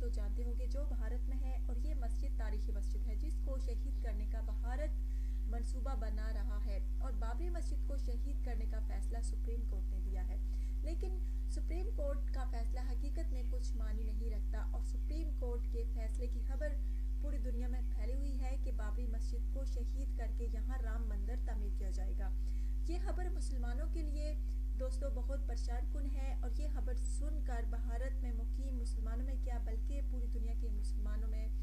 तो जानते होंगे जो भारत में है, और ये मस्जिद तारीखी मस्जिद है जिसको शहीद करने का भारत मंसूबा बना रहा है। और बाबरी मस्जिद को शहीद करने का फैसला सुप्रीम कोर्ट ने दिया है, लेकिन सुप्रीम कोर्ट का फैसला हकीकत में कुछ मानी नहीं रखता। और सुप्रीम कोर्ट के फैसले की खबर पूरी दुनिया में फैली हुई है कि बाबरी मस्जिद को शहीद करके यहाँ राम मंदिर तामीर किया जाएगा। ये खबर मुसलमानों के लिए दोस्तों बहुत परेशान कुन है, और ये खबर सुनकर भारत में मुकीम मुसलमानों में क्या बल्कि पूरी दुनिया के मुसलमानों में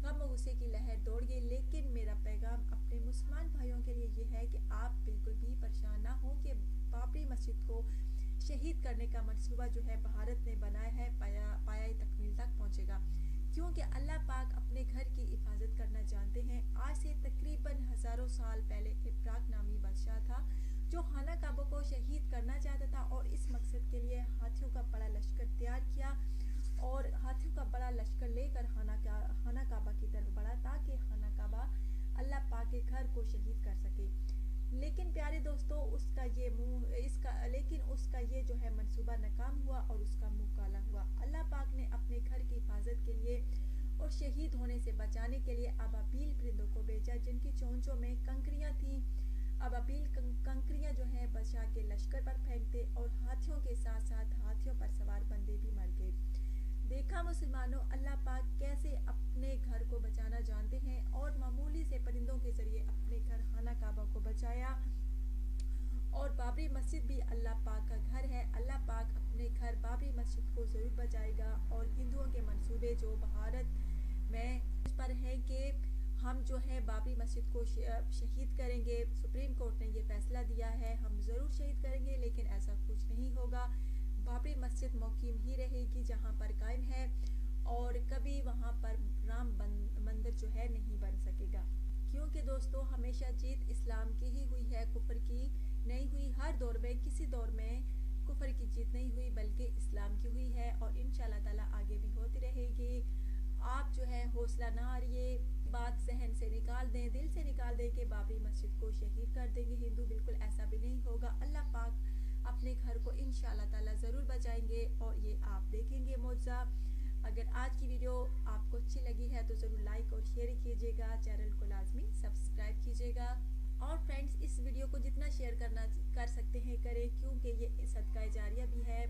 गम और गुस्से की लहर दौड़ गई। लेकिन मेरा पैगाम अपने मुसलमान भाइयों के लिए ये है कि आप बिल्कुल भी परेशान ना हो कि बाबरी मस्जिद को शहीद करने का मंसूबा जो है भारत ने बनाया है पाया तकमील तक पहुंचेगा, क्योंकि अल्लाह पाक अपने घर की हिफाजत करना जानते हैं। आज से तकरीबन हज़ारों साल पहले इब्राक नामी बादशाह था जो खाना काबा को शहीद करना चाहता था, और इस मकसद के लिए हाथियों का बड़ा लश्कर तैयार किया और हाथियों का बड़ा लश्कर लेकर खाना काबा की तरफ बढ़ा ताकि खाना काबा अल्लाह पाक के घर को शहीद कर सके। लेकिन प्यारे दोस्तों उसका ये जो है मंसूबा नाकाम हुआ और उसका मुंह काला हुआ। अल्लाह पाक ने अपने घर की हिफाजत के लिए और शहीद होने से बचाने के लिए अबाबील परिंदों को भेजा जिनकी चोंचों में कंकरियां थीं। अबाबील कंकरियां जो है बादशाह के लश्कर पर फेंकते और हाथियों के साथ साथ हाथियों पर सवार बंदे भी मर गए। देखा मुसलमानों, अल्लाह पाक कैसे अपने घर को बचाना जानते हैं, और मामूली से परिंदों के जरिए अपने घर खाना काबा को बचाया। और बाबरी मस्जिद भी अल्लाह पाक का घर है। अल्लाह पाक अपने घर बाबरी मस्जिद को ज़रूर बचाएगा। और हिंदुओं के मंसूबे जो भारत में इस पर हैं कि हम जो है बाबरी मस्जिद को शहीद करेंगे, सुप्रीम कोर्ट ने ये फैसला दिया है, हम ज़रूर शहीद करेंगे, लेकिन ऐसा कुछ नहीं होगा। बाबरी मस्जिद मुकीम ही रहेगी जहाँ पर कायम है, और कभी वहाँ पर राम मंदिर जो है नहीं बन सकेगा, क्योंकि दोस्तों हमेशा जीत इस्लाम की ही हुई है, कुफर की नहीं हुई। हर दौर में किसी दौर में कुफर की जीत नहीं हुई बल्कि इस्लाम की हुई है, और इंशाल्लाह ताला आगे भी होती रहेगी। आप जो है हौसला ना हारिए, बात सहन से निकाल दें, दिल से निकाल दें कि बाबरी मस्जिद को शहीद कर देंगे हिंदू, बिल्कुल ऐसा भी नहीं होगा। अल्लाह पाक अपने घर को इंशाल्लाह ताला ज़रूर बचाएंगे, और ये आप देखेंगे मौजज़ा। अगर आज की वीडियो आपको अच्छी लगी है तो ज़रूर लाइक और शेयर कीजिएगा, चैनल को लाजमी सब्सक्राइब कीजिएगा, और फ्रेंड्स इस वीडियो को जितना शेयर कर सकते हैं करें, क्योंकि ये सदका जारिया भी है।